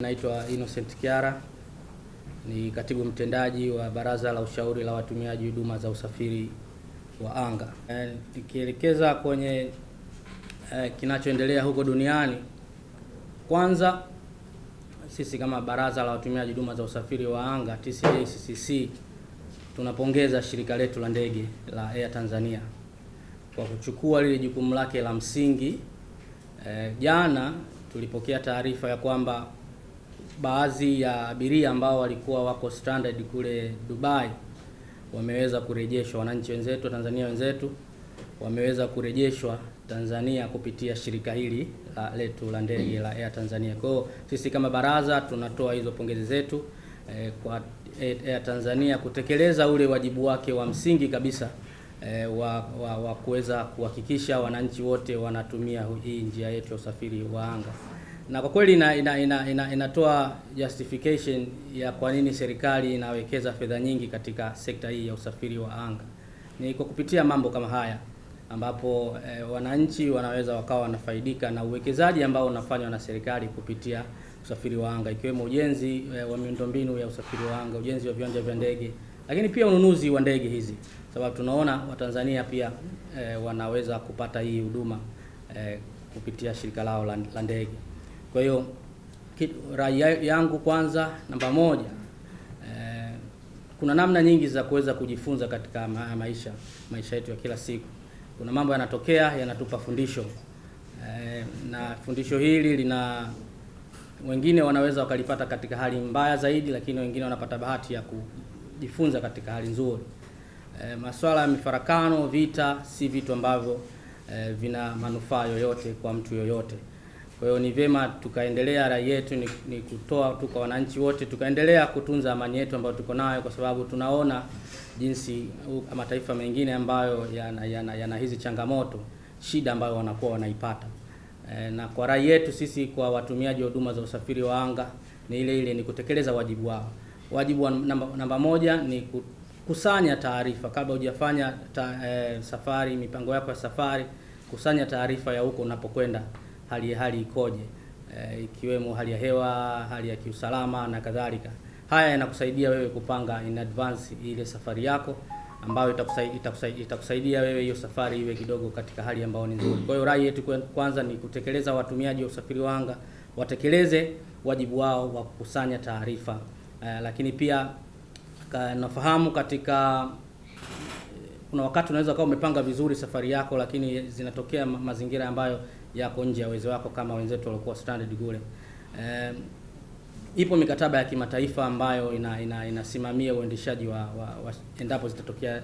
Naitwa Innocent Kiara, ni katibu mtendaji wa Baraza la Ushauri la Watumiaji Huduma za Usafiri wa Anga. Nikielekeza kwenye kinachoendelea huko duniani, kwanza sisi kama Baraza la Watumiaji Huduma za Usafiri wa Anga TCA-CCC tunapongeza shirika letu la ndege la Air Tanzania kwa kuchukua lile jukumu lake la msingi. Jana tulipokea taarifa ya kwamba baadhi ya abiria ambao walikuwa wako stranded kule Dubai wameweza kurejeshwa. Wananchi wenzetu, Tanzania wenzetu wameweza kurejeshwa Tanzania kupitia shirika hili letu la ndege la Air Tanzania. Kwa hiyo sisi kama baraza tunatoa hizo pongezi zetu kwa Air Tanzania kutekeleza ule wajibu wake wa msingi kabisa wa kuweza kuhakikisha wananchi wote wanatumia hii njia yetu ya usafiri wa anga. Na kwa kweli inatoa justification ya kwa nini serikali inawekeza fedha nyingi katika sekta hii ya usafiri wa anga. Ni kwa kupitia mambo kama haya ambapo wananchi wanaweza wakawa wanafaidika na uwekezaji ambao unafanywa na serikali kupitia usafiri wa anga, ikiwemo ujenzi wa miundombinu ya usafiri wa anga, ujenzi wa viwanja vya ndege, lakini pia ununuzi wa ndege hizi, sababu tunaona Watanzania pia wanaweza kupata hii huduma kupitia shirika lao la ndege. Kwa hiyo rai yangu kwanza, namba moja, kuna namna nyingi za kuweza kujifunza katika maisha yetu ya kila siku. Kuna mambo yanatokea yanatupa fundisho, na fundisho hili wengine wanaweza wakalipata katika hali mbaya zaidi, lakini wengine wanapata bahati ya kujifunza katika hali nzuri. Masuala ya mifarakano, vita si vitu ambavyo vina manufaa yoyote kwa mtu yoyote. Kwa hiyo ni vyema tukaendelea, rai yetu ni kutoa tu kwa wananchi wote, tukaendelea kutunza amani yetu ambayo tuko nayo, kwa sababu tunaona jinsi mataifa mengine ambayo yana hizi changamoto, shida ambayo wanakuwa wanaipata. Na kwa rai yetu sisi kwa watumiaji wa huduma za usafiri wa anga ni ile ni kutekeleza wajibu wao. Wajibu wa namba moja ni kukusanya taarifa kabla hujafanya safari, mipango yako ya safari. Kusanya taarifa ya huko unapokwenda, hali ikoje, ikiwemo hali ya hewa, hali ya kiusalama na kadhalika. Haya yanakusaidia wewe kupanga in advance ile safari yako, ambayo itakusaidia wewe hiyo safari iwe kidogo katika hali ambayo ni nzuri. Kwa hiyo rai yetu kwanza ni kutekeleza, watumiaji wa usafiri wa anga watekeleze wajibu wao wa kukusanya taarifa. Lakini pia nafahamu kuna wakati unaweza kuwa umepanga vizuri safari yako, lakini zinatokea mazingira ambayo yako nje ya uwezo wako, kama wenzetu walikuwa stranded kule. Ipo mikataba ya kimataifa ambayo inasimamia uendeshaji wa endapo zitatokea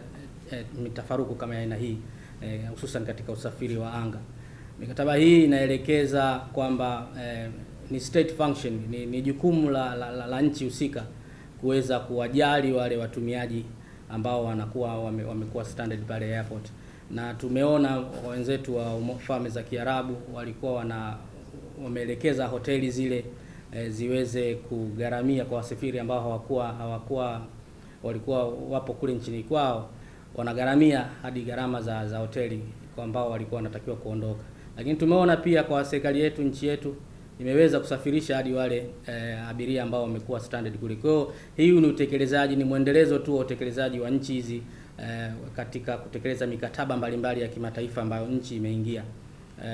mitafaruku kama aina hii, hususan katika usafiri wa anga. Mikataba hii inaelekeza kwamba ni state function, ni jukumu la nchi husika kuweza kuwajali wale watumiaji ambao wamekuwa stranded pale airport. Na tumeona wenzetu wa Falme za Kiarabu walikuwa wameelekeza hoteli zile ziweze kugharamia kwa wasafiri ambao walikuwa wapo kule nchini kwao, wanagharamia hadi gharama za hoteli kwa ambao walikuwa wanatakiwa kuondoka. Lakini tumeona pia kwa serikali yetu, nchi yetu imeweza kusafirisha hadi wale abiria ambao wamekuwa stranded kule. Kwa hiyo hii ni utekelezaji, ni mwendelezo tu wa utekelezaji wa nchi hizi katika kutekeleza mikataba mbalimbali ya kimataifa ambayo nchi imeingia.